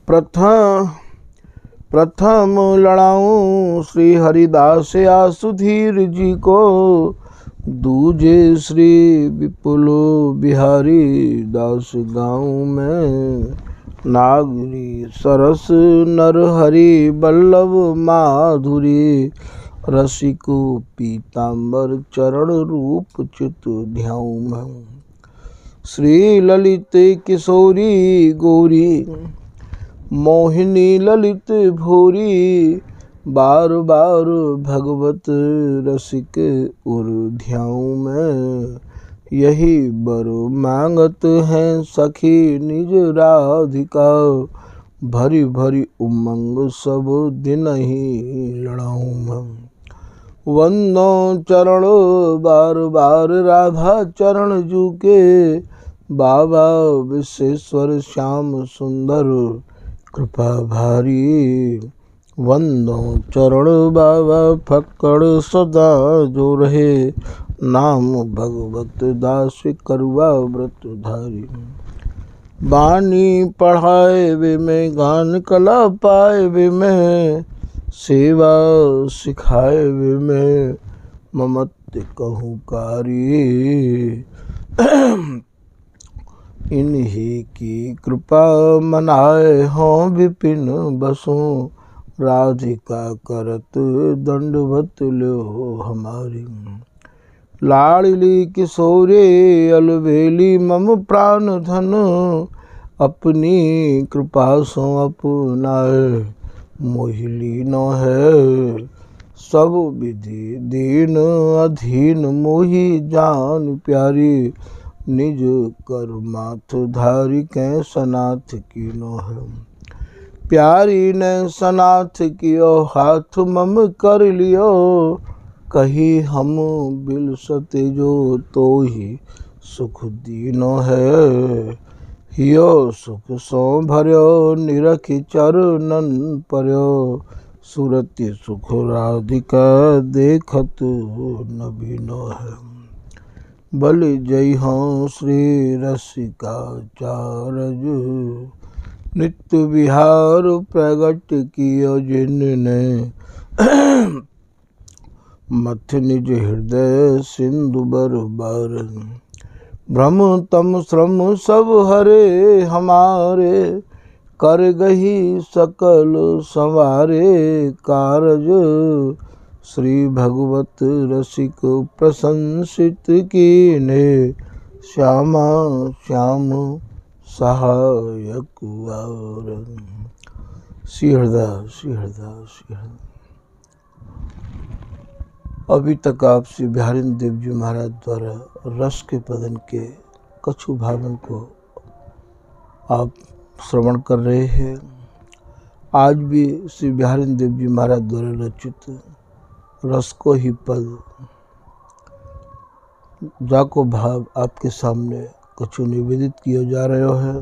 प्रथम प्रथम लड़ाऊं श्री हरिदास आसुधीर जी को, दूजे श्री विपुल बिहारी दास गाँव में, नागरी सरस नर हरि बल्लभ माधुरी, रसिको पीताम्बर चरण रूप चित ध्याऊं मैं। श्री ललित किशोरी गौरी मोहिनी ललित भोरी, बार बार भगवत रसिक उर ध्याऊं मैं। यही बर मांगत हैं सखी निज राधिका, भरी भरी उमंग सब दिन ही लड़ाऊं मैं। वंदो चरण बार बार राधा चरण जू के, बाबा विश्वेश्वर श्याम सुंदर कृपा भारी। वंदो चरण बाबा फक्कड़ सदा जो रहे, नाम भगवत दास करुआ व्रत धारी। बानी पढ़ाए वे में गान कला पाए वे में, सेवा सिखाए वे में ममत्व कहूँ कारी। इन्हीं की कृपा मनाए हों विपिन बसों, राधिका करत दंडवत लो हमारी। लाडली किशोरे अलबेली मम प्राण धन, अपनी कृपा सो अपनाए मोहिली न है। सब विधि दीन अधीन मोहि जान प्यारी, निज कर माथ धारी कै सनाथ की नो है। प्यारी ने सनाथ कियो हाथ मम कर लियो, कही हम बिल सते जो तो ही सुख दीनो है। हियो सुख सो भर्यो निरखि चरणन पर्यो, सुरति सुख राधिका देखत नबीनो है। बल जय हों श्री रसिकाचार्य, नित्य विहार प्रगट कियो जिनने, मथ निज हृदय सिंधु बर बार। भ्रम तम श्रम सब हरे हमारे, कर गही सकल संवारे कारज। श्री भगवत रसिक प्रशंसित कीने, श्यामा श्याम सहायक वार। श्री हरदास श्री हरदास श्री हरदास। अभी तक आप श्री बिहारीन देव जी महाराज द्वारा रस के पदन के कछु भावन को आप श्रवण कर रहे हैं। आज भी श्री बिहारीन देव जी महाराज द्वारा रचित रस को ही पद जाको भाव आपके सामने कछु निवेदित किया जा रहा है।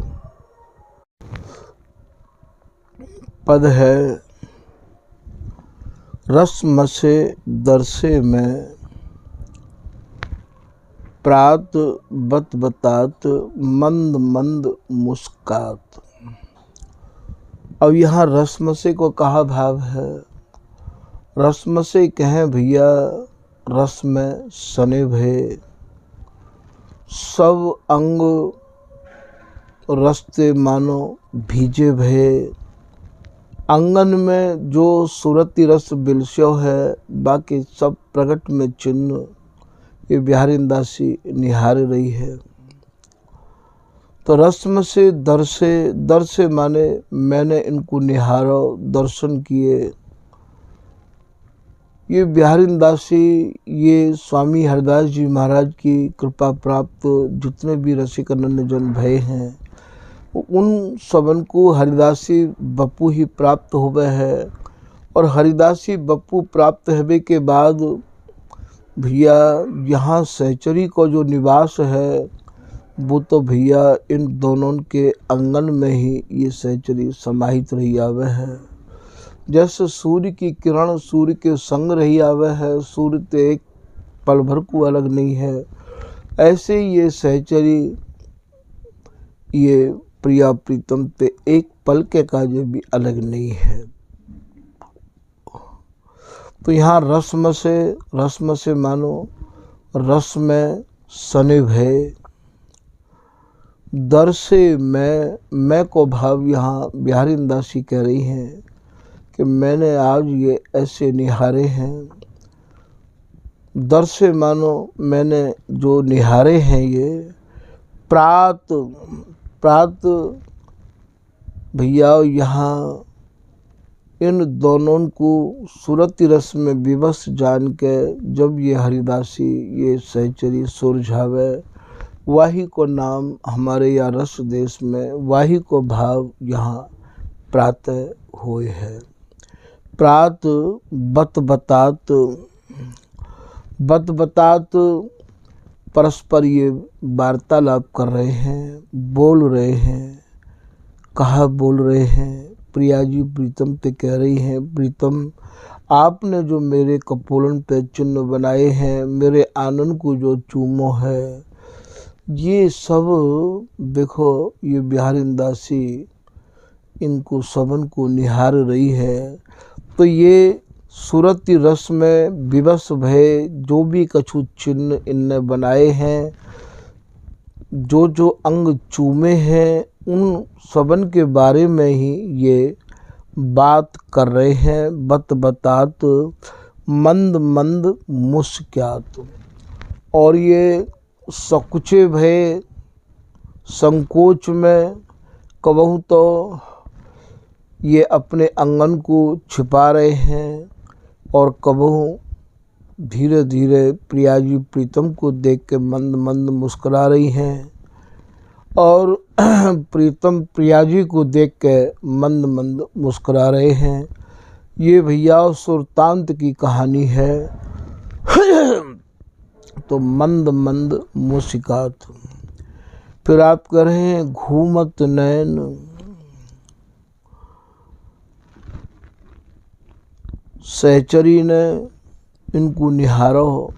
पद है रस मसे दरसे में, प्रात बत बतात मंद मंद मुस्कात। अब यहाँ रसमसे को कहा भाव है। रसमसे कहें भैया रस में सने भये, सब अंग रस्ते मानो भीजे भये। अंगन में जो सुरति रस बिलस्यो है, बाकी सब प्रगट में चिन्ह ये बिहारीन दासी निहार रही है। तो रस्म से दरसे माने मैंने इनको निहारो, दर्शन किए। ये बिहारीन दासी ये स्वामी हरदास जी महाराज की कृपा प्राप्त जितने भी रसिक अनन्य जन भय हैं, उन सबन को हरिदासी बप्पू ही प्राप्त हुए है। और हरिदासी बप्पू प्राप्त होने के बाद भैया यहाँ सहचरी को जो निवास है, वो तो भैया इन दोनों के आंगन में ही ये सहचरी समाहित रही आवे है। जैसे सूर्य की किरण सूर्य के संग रही आवे है, सूर्य तो एक पल भर को अलग नहीं है, ऐसे ये सहचरी ये प्रिया प्रीतम ते एक पल के काजे भी अलग नहीं है। तो यहाँ रस्म से मानो रस में सने भय, दर से मैं को भाव यहाँ बिहारी दासी कह रही हैं कि मैंने आज ये ऐसे निहारे हैं। दर से मानो मैंने जो निहारे हैं ये प्रात भैया यहाँ इन दोनों को सूरती रस में विवश जान के जब ये हरिदासी ये सहचरी सुरझावे, वाही को नाम हमारे या रस देश में वाही को भाव यहाँ प्रातः हुए है। प्रात बत बतात परस्पर ये वार्तालाप कर रहे हैं, बोल रहे हैं। कहा बोल रहे हैं? प्रिया जी प्रीतम ते कह रही हैं, प्रीतम आपने जो मेरे कपोलन पे चिन्ह बनाए हैं, मेरे आनंद को जो चूमो है, ये सब देखो ये बिहारी दासी इनको सबन को निहार रही है। तो ये सूरती रस में विवश भय जो भी कछु चिन्ह इनने बनाए हैं, जो अंग चूमे हैं, उन सबन के बारे में ही ये बात कर रहे हैं। बतात मंद मुस्क्यात, और ये सकुचे भय संकोच में कबहू तो ये अपने अंगन को छिपा रहे हैं, और कबहू धीरे धीरे प्रिया जी प्रीतम को देख के मंद मुस्कुरा रही हैं, और प्रीतम प्रिया जी को देख के मंद मुस्कुरा रहे हैं। ये भैया सुरतांत की कहानी है। तो मंद मुस्कात। फिर आप कह रहे हैं घूमत नैन, सहचरी ने इनको निहारो,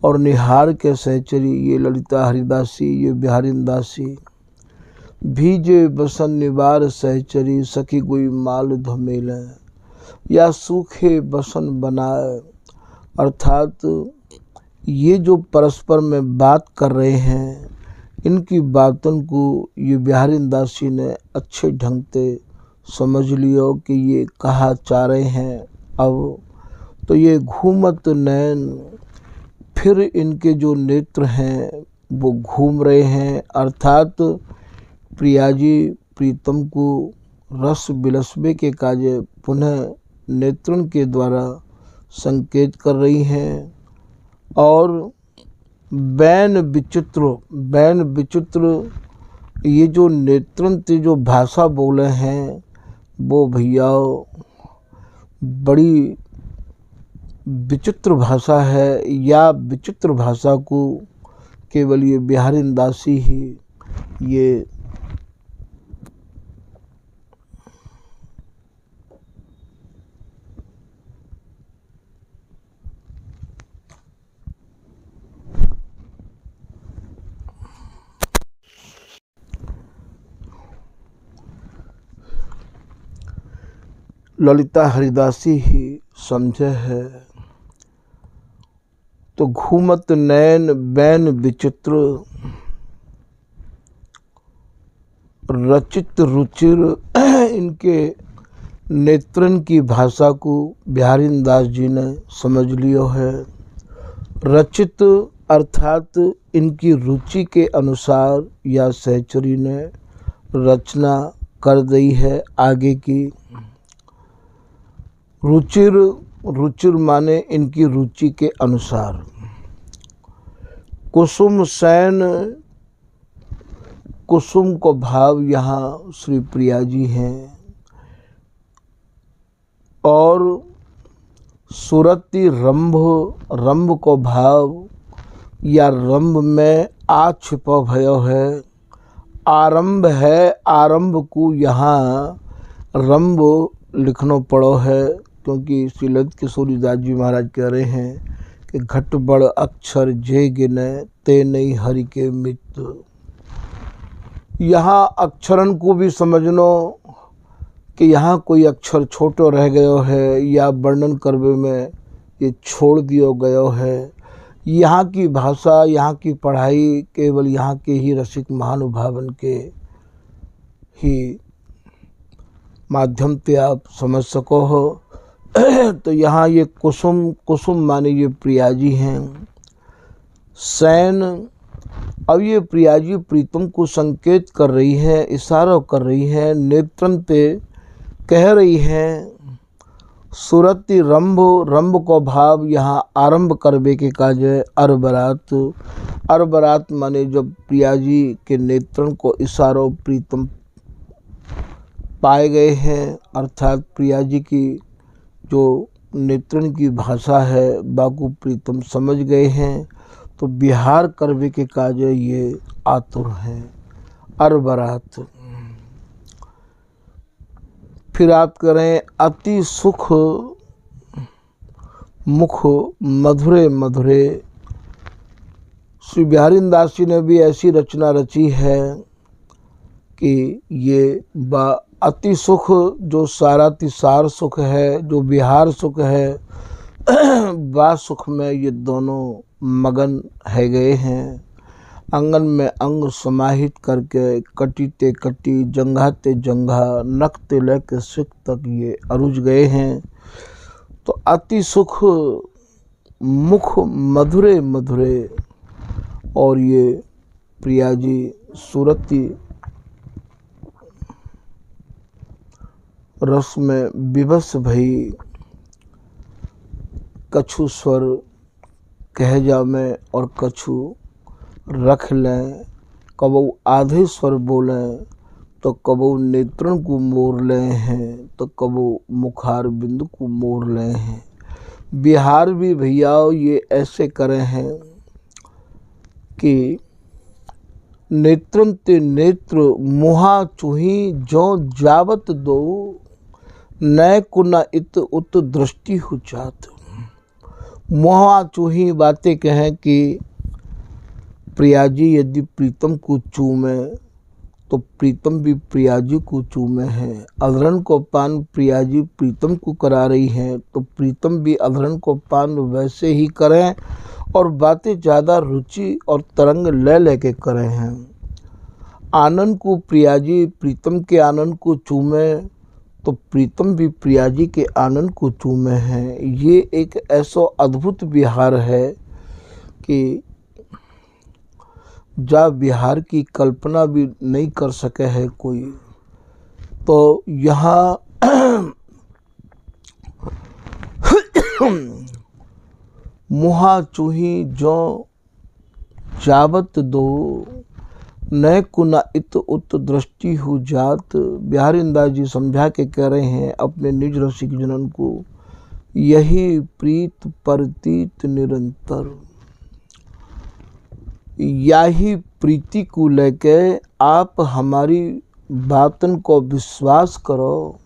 और निहार के सहचरी ये ललिता हरिदासी ये बिहारी दासी भीजे बसन निवार सहचरी सखी कोई माल धमेले या सूखे बसन बनाए। अर्थात ये जो परस्पर में बात कर रहे हैं, इनकी बातों को ये बिहारी दासी ने अच्छे ढंग से समझ लियो कि ये कहा चाह रहे हैं। अब तो ये घूमत नैन, फिर इनके जो नेत्र हैं वो घूम रहे हैं, अर्थात प्रिया जी प्रीतम को रस बिलसबे के काजे पुनः नेत्रों के द्वारा संकेत कर रही हैं। और बैन विचित्र ये जो नेत्रों से जो भाषा बोले हैं, वो भैया बड़ी विचित्र भाषा है, या विचित्र भाषा को केवल ये बिहारी दासी ही ये ललिता हरिदासी ही समझे है। तो घूमत नैन बैन विचित्र, रचित रुचिर, इनके नेत्रन की भाषा को बिहारी दास जी ने समझ लियो है। रचित अर्थात इनकी रुचि के अनुसार या सहचरी ने रचना कर दी है आगे की। रुचिर माने इनकी रुचि के अनुसार। कुसुम सैन, कुसुम को भाव यहाँ श्री प्रिया जी हैं, और सुरती रंभ को भाव या रंभ में आ छिपा भयो है। आरंभ है, आरंभ को यहाँ रंभ लिखना पड़ो है, क्योंकि श्री ललित किशोरी दास जी महाराज कह रहे हैं कि घट बड़ अक्षर जे गिने ते नहीं हरि के मित्र। यहाँ अक्षरन को भी समझनो कि यहाँ कोई अक्षर छोटो रह गयो है या वर्णन करवे में ये छोड़ दियो गयो है। यहाँ की भाषा, यहाँ की पढ़ाई केवल यहाँ के ही रसिक महानुभावन के ही माध्यम से आप समझ सको हो। तो यहाँ ये कुसुम, कुसुम माने ये प्रिया जी हैं। सैन, अब ये प्रिया जी प्रीतम को संकेत कर रही है, इशारा कर रही है, नेत्रन पे कह रही है। सुरति रंभ, रंभ को भाव यहाँ आरंभ करवे के काज है। अरबरात, अरबरात माने जब प्रिया जी के नेत्रन को इशारों प्रीतम पाए गए हैं, अर्थात प्रिया जी की जो नेत्रन की भाषा है बाकू प्रीतम समझ गए हैं, तो विहार करवे के काज ये आतुर हैं। अरबरात। फिर आप करें अति सुख मुख मधुरे मधुरे। श्री बिहारी दास जी ने भी ऐसी रचना रची है कि ये अति सुख जो सारा तिसार सुख है, जो बिहार सुख है, बा सुख में ये दोनों मगन है गए हैं। अंगन में अंग समाहित करके कटी ते कटी, जंघा ते जंघा, नख ते लेके सिख तक ये अरुझ गए हैं। तो अति सुख मुख मधुरे मधुरे, और ये प्रिया जी सूरती रस में विवश भई, कछु स्वर कह जामें और कछु रख लें। कबो आधे स्वर बोलें तो कबो नेत्रन को मोर लें हैं, तो कबो मुखार बिंदु को मोर लें हैं। बिहार भी भैया ये ऐसे करे हैं कि नेत्रन ते नेत्र मुहा चूही जो जावत दो, नय कुना इत उत दृष्टि हो जात। मुहा चूही बातें कहें कि प्रिया जी यदि प्रीतम को चूमे तो प्रीतम भी प्रिया जी को चूमे हैं। अधरण को पान प्रिया जी प्रीतम को करा रही हैं, तो प्रीतम भी अधरण को पान वैसे ही करें, और बातें ज़्यादा रुचि और तरंग ले लेके करें हैं। आनंद को प्रिया जी प्रीतम के आनंद को चूमे तो प्रीतम भी प्रिया जी के आनंद को चूमे हैं। ये एक ऐसा अद्भुत विहार है कि जा विहार की कल्पना भी नहीं कर सके है कोई। तो यहाँ मुहा चूही जो जावत दो, नय कुना इत उत दृष्टि हो जात। बिहारी दास जी समझा के कह रहे हैं अपने निज रसिक जनन को, यही प्रीत परतीत निरंतर। यही प्रीति को लेके आप हमारी बातन को विश्वास करो।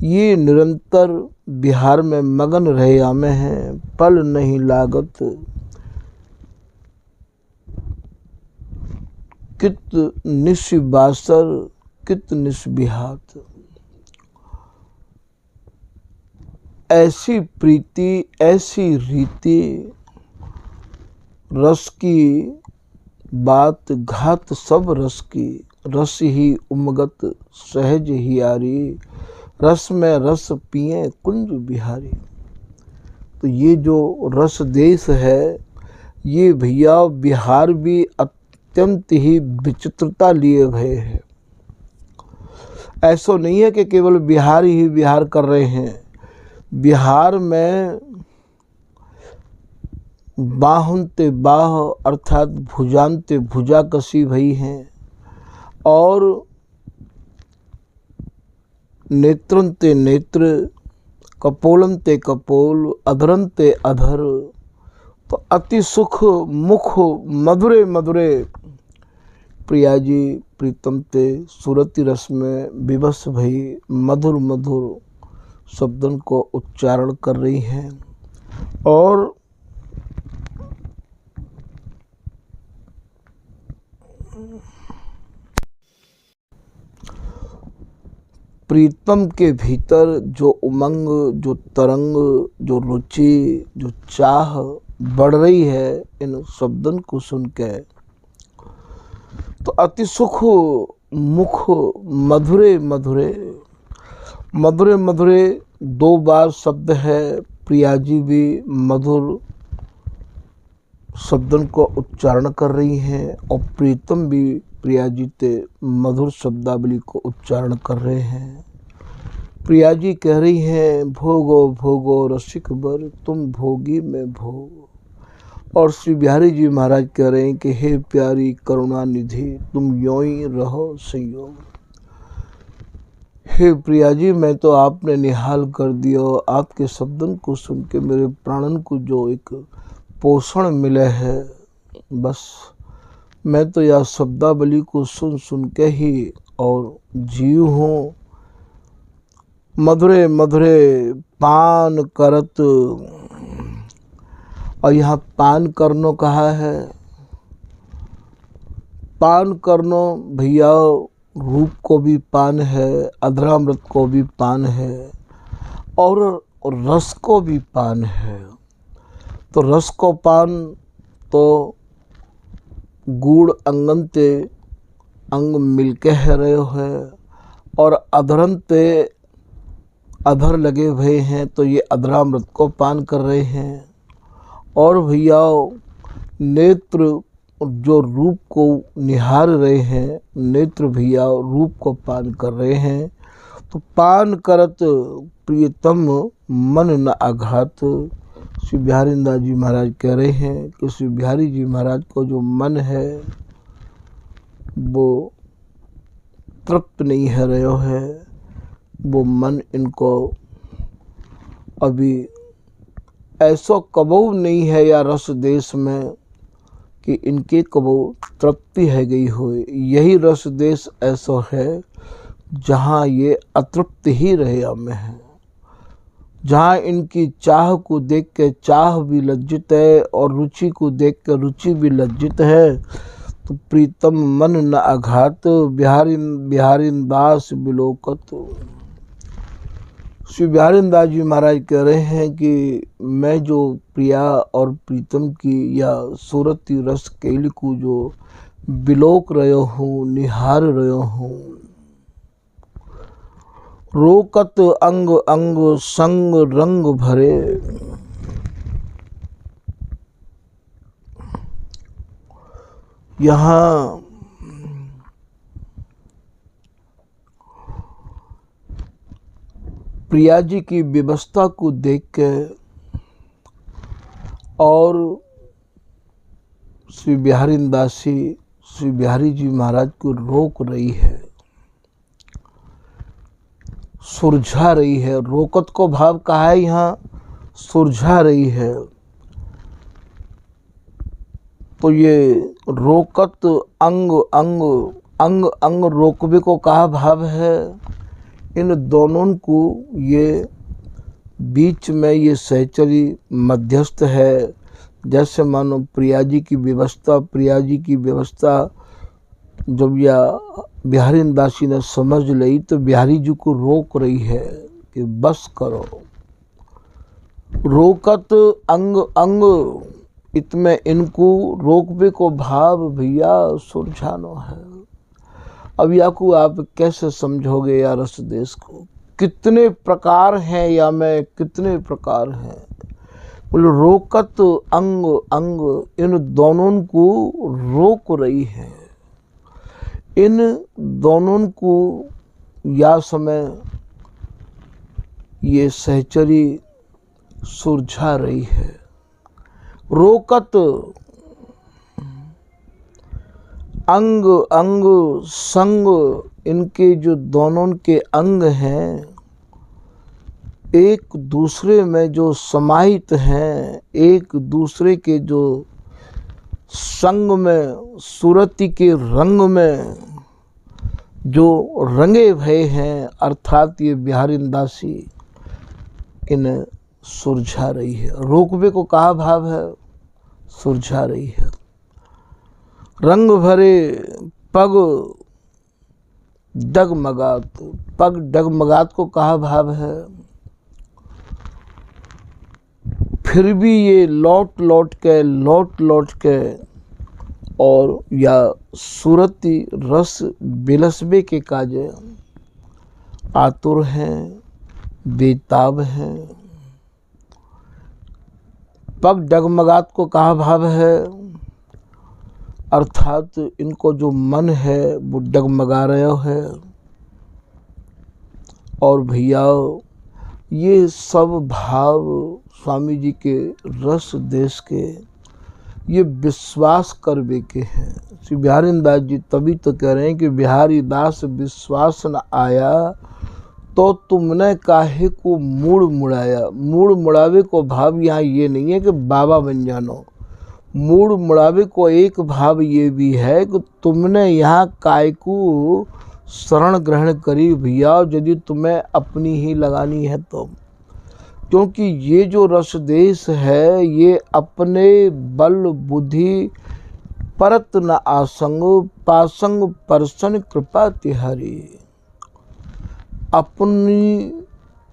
ये निरंतर बिहार में मगन रहे आमे हैं, पल नहीं लागत। कित निश बासर कित निश बिहात। ऐसी प्रीति, ऐसी रीति, रस की बात घात सब रस की। रस ही उमगत सहज हियारी, रस में रस पिए कुंज बिहारी। तो ये जो रस देश है, ये भैया बिहार भी अत्यंत ही विचित्रता लिए भय है। ऐसा नहीं है कि केवल बिहार ही बिहार कर रहे हैं। बिहार में बाहुन ते बाह अर्थात भुजान ते भुजा कसी भई हैं, और नेत्रन ते नेत्र, कपोलन ते कपोल, अधरन ते अधर। तो अति सुख मुख मधुरे मधुरे प्रिया जी प्रीतम ते सूरती रस में विवश भई मधुर मधुर शब्दन को उच्चारण कर रही हैं। और प्रीतम के भीतर जो उमंग, जो तरंग, जो रुचि, जो चाह बढ़ रही है इन शब्दों को सुन के, तो अति सुख मुख मधुरे मधुरे, मधुरे मधुरे 2 बार शब्द है। प्रिया जी भी मधुर शब्दों को उच्चारण कर रही हैं और प्रीतम भी प्रिया जी ते मधुर शब्दावली को उच्चारण कर रहे हैं। प्रिया जी कह रही हैं, भोगो भोगो रसिक बर, तुम भोगी मैं भोग। और श्री बिहारी जी महाराज कह रहे हैं कि हे प्यारी करुणा निधि, तुम यों ही रहो संयोग। हे प्रिया जी, मैं तो आपने निहाल कर दिया। आपके शब्दों को सुन के मेरे प्राणन को जो एक पोषण मिले है, बस मैं तो यह शब्दावली को सुन सुन के ही और जीव हूँ। मधुरे मधुरे पान करत, और यहाँ पान करनो कहा है। पान करनो भैया रूप को भी पान है, अधरामृत को भी पान है और रस को भी पान है। तो रस को पान तो गुड़ अंगन ते अंग मिलके है रहे है और अधरन ते अधर लगे हुए हैं, तो ये अधरामृत को पान कर रहे हैं। और भैया नेत्र जो रूप को निहार रहे हैं, नेत्र भैया रूप को पान कर रहे हैं। तो पान करत प्रियतम मन न आघात। श्री बिहारी दास जी महाराज कह रहे हैं कि श्री बिहारी जी महाराज को जो मन है वो तृप्त नहीं है रहे है। वो मन इनको अभी ऐसा कबू नहीं है या रस देश में कि इनके कबू तृप्ति है गई हो। यही रस देश ऐसा है जहाँ ये अतृप्त ही रहे में है, जहाँ इनकी चाह को देख के चाह भी लज्जित है और रुचि को देख के रुचि भी लज्जित है। तो प्रीतम मन न आघात, बिहारी दास बिलोकत। श्री बिहारी दास जी महाराज कह रहे हैं कि मैं जो प्रिया और प्रीतम की या सूरती रस केली को जो बिलोक रहे हूँ, निहार रहे हूँ। रोकत अंग अंग संग रंग भरे, यहाँ प्रिया जी की व्यवस्था को देख के और श्री बिहारी दासी श्री बिहारी जी महाराज को रोक रही है, सुरझा रही है। रोकत को भाव कहा है यहाँ, सुरझा रही है। तो ये रोकत अंग अंग अंग अंग रोकबे को कहा भाव है। इन दोनों को ये बीच में ये सहचरी मध्यस्थ है। जैसे मानो प्रिया जी की व्यवस्था जब यह बिहारी दासी ने समझ ली तो बिहारी जी को रोक रही है कि बस करो। रोकत अंग अंग, इतमें इनको रोकबे को भाव भैया सुरझानो है। अब याकू आप कैसे समझोगे या रस देश को, कितने प्रकार हैं या में कितने प्रकार हैं। बोले रोकत अंग अंग, इन दोनों को रोक रही है। इन दोनों को या समय ये सहचरी सुरझा रही है। रोकत अंग अंग संग, इनके जो दोनों के अंग हैं एक दूसरे में जो समाहित हैं, एक दूसरे के जो संग में सूरती के रंग में जो रंगे भये हैं, अर्थात ये बिहारी दासी इन्हें सुरझा रही है। रोकबे को कहा भाव है, सुरझा रही है। रंग भरे पग डगमगात, पग डगमगात को कहा भाव है। फिर भी ये लौट लौट के और या सूरती रस बिलसबे के काजे आतुर हैं, बेताब हैं। पग डगमगात को कहा भाव है, अर्थात इनको जो मन है वो डगमगा रहे है। और भैया ये सब भाव स्वामी जी के रस देश के ये विश्वास करवे के हैं। श्री बिहारी दास जी तभी तो कह रहे हैं कि बिहारी दास विश्वास न आया तो तुमने काहे को मूड़ मुड़ाया। मूड़ मुड़ावे को भाव यहाँ ये नहीं है कि बाबा बन जानो, मूड़ मुड़ावे को एक भाव ये भी है कि तुमने यहाँ काय को शरण ग्रहण करी भैया, यदि तुम्हें अपनी ही लगानी है तो। क्योंकि ये जो रस देश है ये अपने बल बुद्धि परत न आसंग, पासंग परसन कृपा तिहारी। अपनी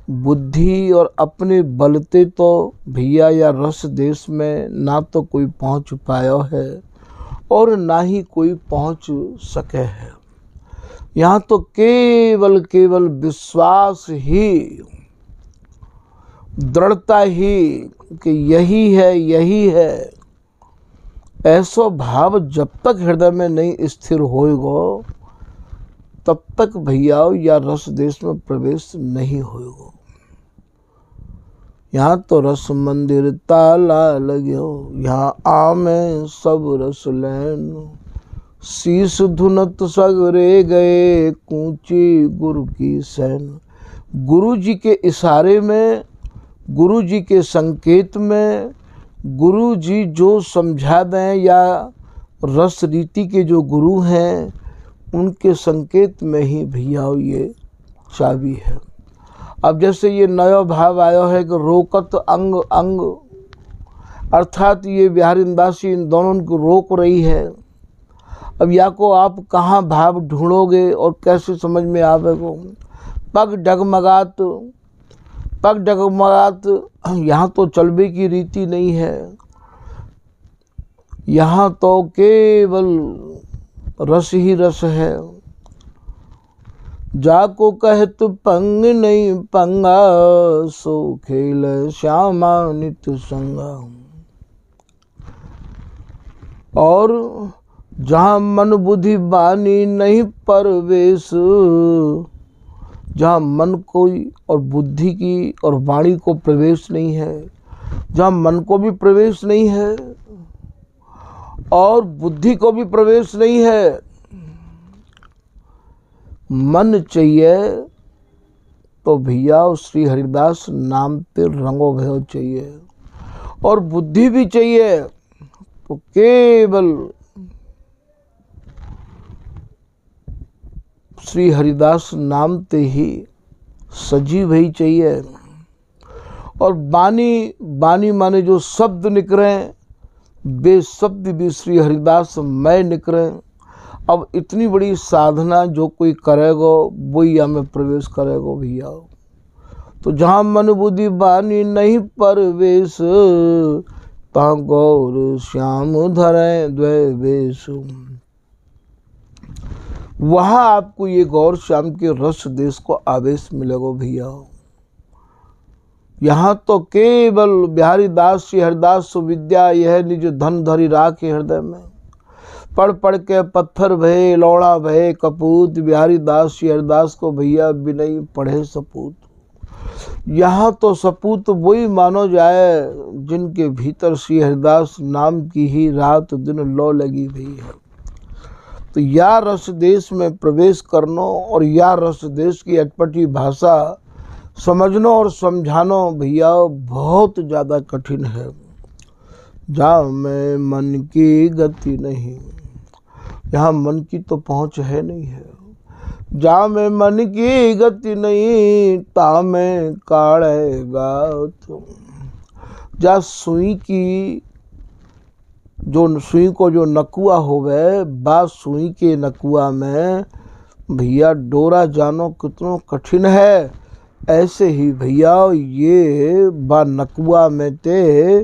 बुद्धि और अपने बलते तो भैया या रस देश में ना तो कोई पहुंच पाया है और ना ही कोई पहुंच सके है। यहाँ तो केवल विश्वास ही, दृढ़ता ही कि यही है, ऐसा भाव जब तक हृदय में नहीं स्थिर होएगा तब तक भैया या रस देश में प्रवेश नहीं होएगा। यहाँ तो रस मंदिर ताला लग्यो, यहाँ आमे सब रस लैन। शीश धुनत सगरे गए कूची गुरु की सैन। गुरु जी के इशारे में, गुरु जी के संकेत में, गुरु जी जो समझा दें या रस रीति के जो गुरु हैं उनके संकेत में ही भैया ये चाबी है। अब जैसे ये नया भाव आया है कि रोकत अंग अंग, अर्थात ये बिहारी दासी इन दोनों को रोक रही है। अब या को आप कहाँ भाव ढूंढोगे और कैसे समझ में आवेगो। पग डगमगात, यहाँ तो चलबे की रीति नहीं है, यहाँ तो केवल रस ही रस है। जाको कहत पंग नहीं पंगा, सो खेल श्यामा नित संगा। और जहाँ मन बुद्धि बानी नहीं परवेश, जहाँ मन कोई और बुद्धि की और वाणी को प्रवेश नहीं है, जहाँ मन को भी प्रवेश नहीं है और बुद्धि को भी प्रवेश नहीं है। मन चाहिए तो भैया श्री हरिदास नाम पे रंगो भयो चाहिए, और बुद्धि भी चाहिए तो केवल श्री हरिदास नाम ते ही सजीव ही चाहिए। और बानी माने जो शब्द निकले वे शब्द भी श्री हरिदास में निकले। अब इतनी बड़ी साधना जो कोई करेगा वही हमें प्रवेश करेगा भैया। तो जहाँ मन बुद्धि बानी नहीं परवेश, तहाँ गौर श्याम धरे द्वै वेश। वहाँ आपको ये गौर श्याम के रस देश को आवेश मिलेगा भैया। यहाँ तो केवल बिहारी दास श्री हरिदास सुविद्या यह निज धन धरी राखे हृदय में। पढ़ के पत्थर भये लौड़ा भये कपूत, बिहारी दास श्री हरिदास को भैया बिनई पढ़े सपूत। यहाँ तो सपूत वही मानो जाए जिनके भीतर श्री हरिदास नाम की ही रात दिन लो लगी हुई है। तो या रस देश में प्रवेश करना और या रस देश की अटपटी भाषा समझना और समझाना भैया बहुत ज़्यादा कठिन है। जहाँ में मन की गति नहीं, यहाँ मन की तो पहुँच है नहीं है। जहाँ में मन की गति नहीं, ता में काढ़ेगा तुम। जहाँ सुई की जो सुई को जो नकुआ होवे, बा सुई के नकुआ में भैया डोरा जानो कितनो कठिन है, ऐसे ही भैया ये बा नकुआ में ते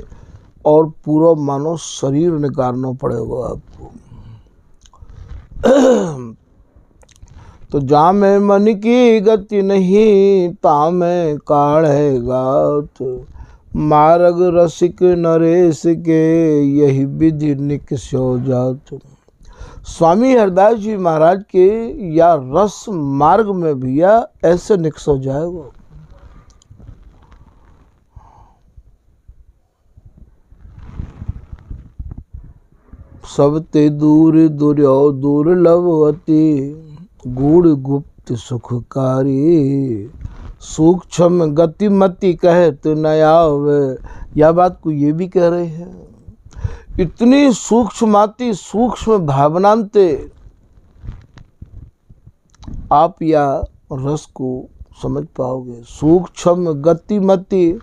और पूरा मानो शरीर निकालना पड़ेगा आपको। तो जा में मन की गति नहीं, ता में काढ़े गात, मार्ग रसिक नरेश के यही विधि निकस्यो जात। स्वामी हरदास जी महाराज के या रस मार्ग में भैया ऐसे निकसो जाएगा। सब ते दूर दुर्यो दुर्लभ अति, गूढ़ गुप्त सुखकारी, सूक्ष्म गतिमति कहत नयावे। यह बात को ये भी कह रहे हैं, इतनी सूक्ष्माति सूक्ष्म भावनांते आप या रस को समझ पाओगे। सूक्ष्म गतिमति,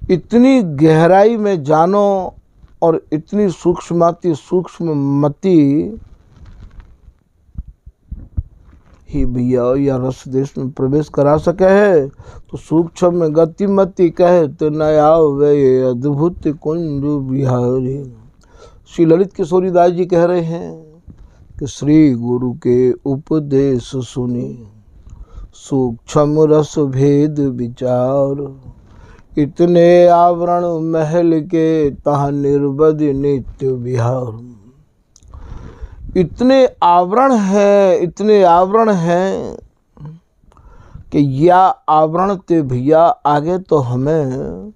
इतनी गहराई में जानो और इतनी सूक्ष्माति सूक्ष्म मति ही भैया या रस देश में प्रवेश करा सके है। तो सूक्ष्म गतिमति कहत नया वे अद्भुत कुंज बिहारी। श्री ललित किशोरी दास जी कह रहे हैं कि श्री गुरु के उपदेश सुनी, सूक्ष्म रस भेद विचार, इतने आवरण महल के तह निर्बध नित्य विहार। इतने आवरण हैं कि या आवरण ते भैया आगे तो हमें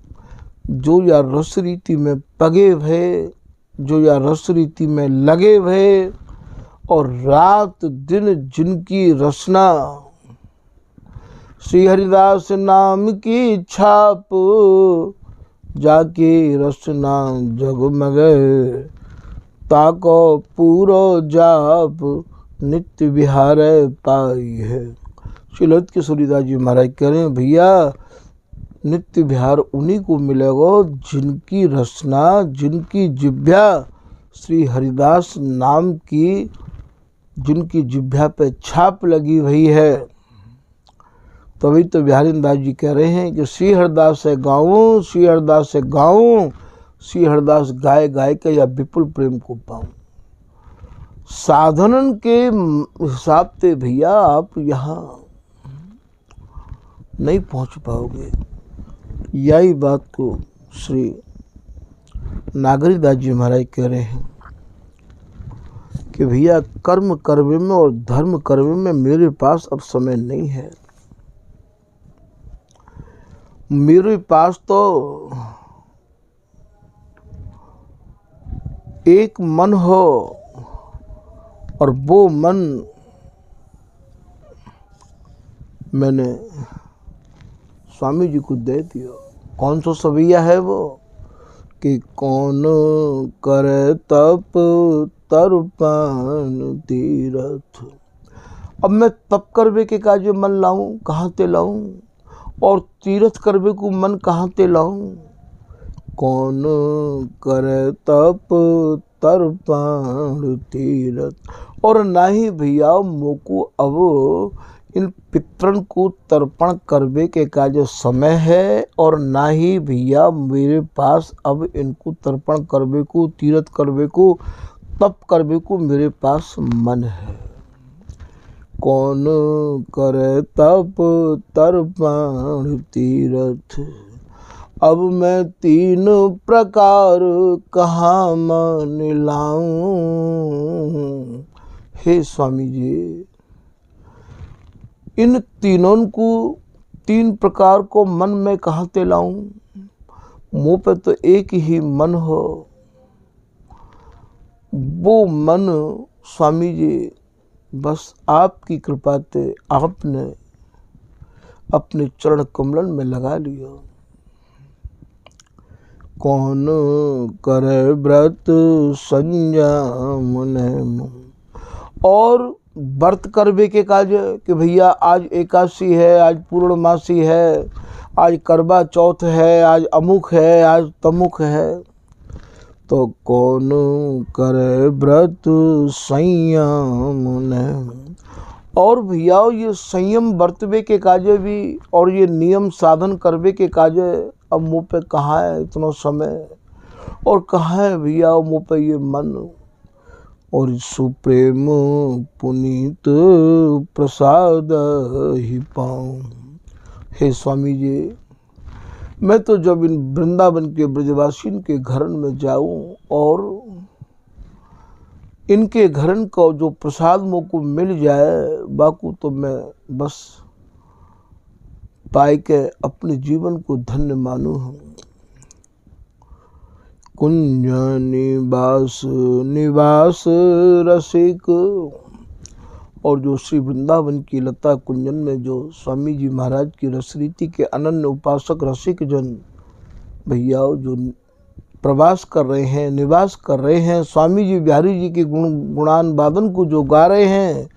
जो या रस रीति में पगे भे, जो या रस रीति में लगे भे और रात दिन जिनकी रचना श्री हरिदास नाम की छाप, जाके रचना जगमगे, ताको पूरो जाप नित्य विहार पाई है। श्री ललित किशोरी दास जी महाराज कह रहे हैं भैया नित्य विहार उन्हीं को मिलेगा जिनकी रचना, जिनकी जिभ्या श्री हरिदास नाम की, जिनकी जिभ्या पे छाप लगी हुई है। तभी तो बिहारी दास जी कह रहे हैं कि श्री हरिदास से गाऊं, श्री हरिदास से गाऊं, श्री हरिदास गाय गाय के या विपुल प्रेम को पाऊं। साधनन के हिसाब से भैया आप यहाँ नहीं पहुंच पाओगे। यही बात को श्री नागरी दास जी महाराज कह रहे हैं कि भैया कर्म करने में और धर्म करने में मेरे पास अब समय नहीं है। मेरे पास तो एक मन हो और वो मन मैंने स्वामी जी को दे दिया। कौन सा सवैया है वो कि कौन करे तप तर्पण तीरथ। अब मैं तप करवे के काजे मन लाऊं, कहाँ ते लाऊं, और तीर्थ करवे को मन कहाँ ते लाऊं। कौन करे तप तर्पण तीरथ, और ना ही भैया मोको अब इन पितरन को तर्पण करवे के का जो समय है, और ना ही भैया मेरे पास अब इनको तर्पण करवे को, तीर्थ करवे को, तप करवे को मेरे पास मन है। कौन करे तप तर्पण तीर्थ, अब मैं तीन प्रकार कहाँ मन लाऊं। हे स्वामी जी, इन तीनों को, तीन प्रकार को मन में कहाँ ते लाऊं। मुँह पे तो एक ही मन हो, वो मन स्वामी जी बस आपकी कृपा से आपने अपने चरण कमलन में लगा लिया। कौन करे व्रत संयम नेम, और व्रत करवे के काज कि भैया आज एकादशी है, आज पूर्णमासी है, आज करवा चौथ है, आज अमुक है, आज तमुक है, तो कौन करे व्रत संयम ने। और भैया ये संयम बरतवे के काजे भी और ये नियम साधन करवे के काजे अब मुँह पे कहाँ है इतना समय, और कहाँ है भैया मुँह पे ये मन। और सुप्रेम पुनीत प्रसाद ही पाऊँ। हे स्वामी जी, मैं तो जब इन वृंदावन के ब्रजवासिन के घरन में जाऊं और इनके घरन का जो प्रसाद मुझको मिल जाए बाकू, तो मैं बस पाए के अपने जीवन को धन्य मानूं। कुंज निवास निवास रसिक। और जो श्री वृंदावन की लता कुंजन में जो स्वामी जी महाराज की रसरीति के अनन्य उपासक रसिक जन भैया जो प्रवास कर रहे हैं, निवास कर रहे हैं, स्वामी जी बिहारी जी के गुणान वादन को जो गा रहे हैं,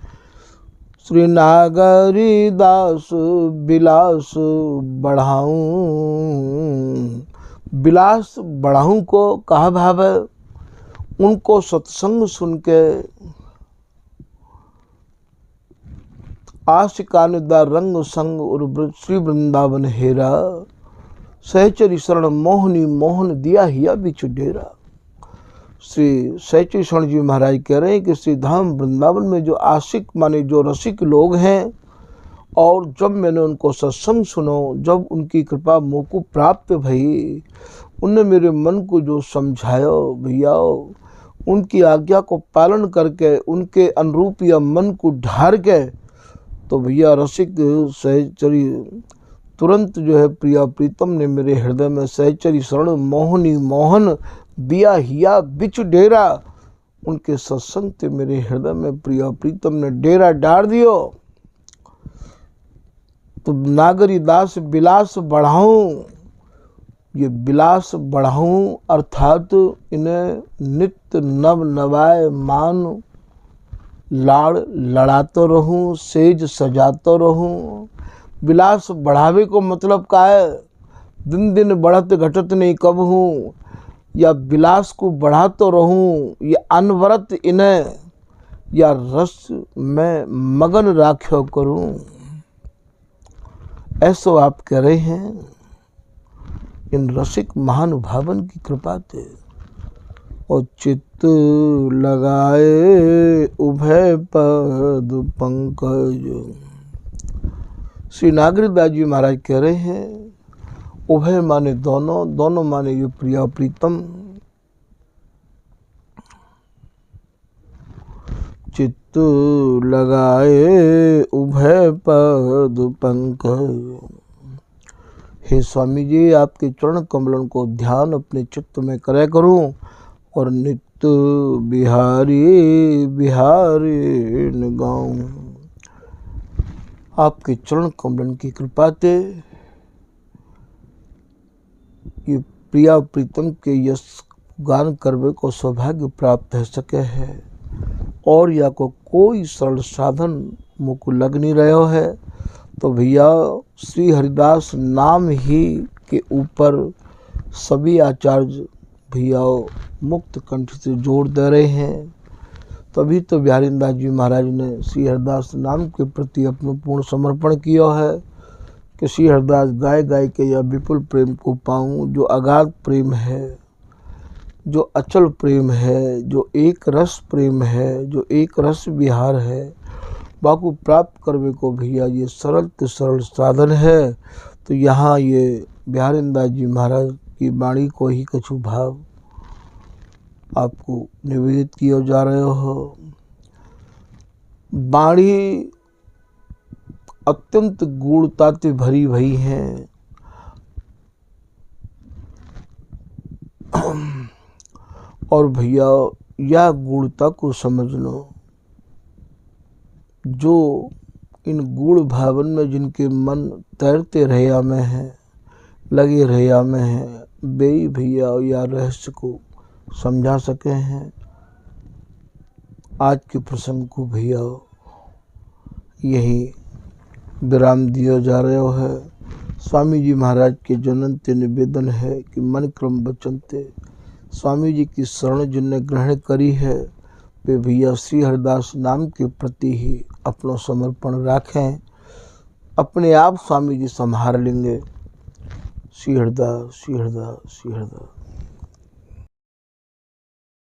श्री नागरी दास बिलास बढ़ाऊं। बिलास बढ़ाऊं को कहा भाव है, उनको सत्संग सुन के आशिकानुदा रंग संग और श्री वृंदावन हेरा। सहचरी शरण मोहनी मोहन दिया हिया बिच डेरा। श्री सहचरी शरण जी महाराज कह रहे हैं कि श्री धाम वृंदावन में जो आशिक माने जो रसिक लोग हैं, और जब मैंने उनको सत्संग सुनो, जब उनकी कृपा मुझ को प्राप्त भई, उनने मेरे मन को जो समझाया भैया, उनकी आज्ञा को पालन करके उनके अनुरूप या मन को ढार के, तो भैया रसिक सहचरी तुरंत जो है प्रिया प्रीतम ने मेरे हृदय में सहचरी शरण मोहनी मोहन दिया हिया बिच डेरा। उनके सत्संग से मेरे हृदय में प्रिया प्रीतम ने डेरा डाल दियो। तो नागरी दास बिलास बढ़ाऊं, ये बिलास बढ़ाऊं अर्थात इन्हें नित्य नव नवाए मान, लाड़ लड़ाते रहूं, सेज सजाते रहूं। बिलास बढ़ावे को मतलब का है, दिन दिन बढ़त घटत नहीं कब हूँ, या बिलास को बढ़ाते रहूं, या अनवरत इन्हें या रस में मगन राख्यो करूं। ऐसो आप कह रहे हैं इन रसिक महानुभावन की कृपा थे। और चित्त लगाए उभय पद पंकज। श्री नागरीदास जी महाराज कह रहे हैं उभय माने दोनों, दोनों माने ये प्रिया प्रीतम। चित्त लगाए उभय पद पंकज। हे स्वामी जी, आपके चरण कमलन को ध्यान अपने चित्त में करे करूं, और नित्य बिहारी बिहारी न गाऊं। आपके चरण कमलन की कृपा से ये प्रिया प्रीतम के यश गान करवे को सौभाग्य प्राप्त है सके है, और या को कोई सरल साधन मुझको लग नहीं रहा है। तो भैया श्री हरिदास नाम ही के ऊपर सभी आचार्य भैया मुक्त कंठ से जोड़ दे रहे हैं। तभी तो बिहारी दास जी महाराज ने श्री हरिदास नाम के प्रति अपना पूर्ण समर्पण किया है कि श्री हरिदास गाय गाय के यह विपुल प्रेम को पाऊं, जो अगाध प्रेम है, जो अचल प्रेम है, जो एक रस प्रेम है, जो एक रस विहार है, बाकू प्राप्त करवे को भैया ये सरल से सरल साधन है। तो यहाँ ये बिहारी दास जी महाराज की वाणी को ही कछु भाव आपको निवेदित किया जा रहे हो। वाणी अत्यंत गूढ़ता से भरी भई है, और भैया यह गूढ़ता को समझ लो। जो इन गूढ़ भावन में जिनके मन तैरते रहया में है, लगे रहया में है, वे भैया या रहस्य को समझा सके हैं। आज के प्रसंग को भैया यही विराम दिया जा रहा है। स्वामी जी महाराज के जनन ते निवेदन है कि मन क्रम वचन ते स्वामी जी की शरण जिनने ग्रहण करी है वे भैया श्री हरिदास नाम के प्रति ही अपना समर्पण रखें, अपने आप स्वामी जी संभाल लेंगे। श्री हरिदास, श्री हरिदास, श्री हरिदास।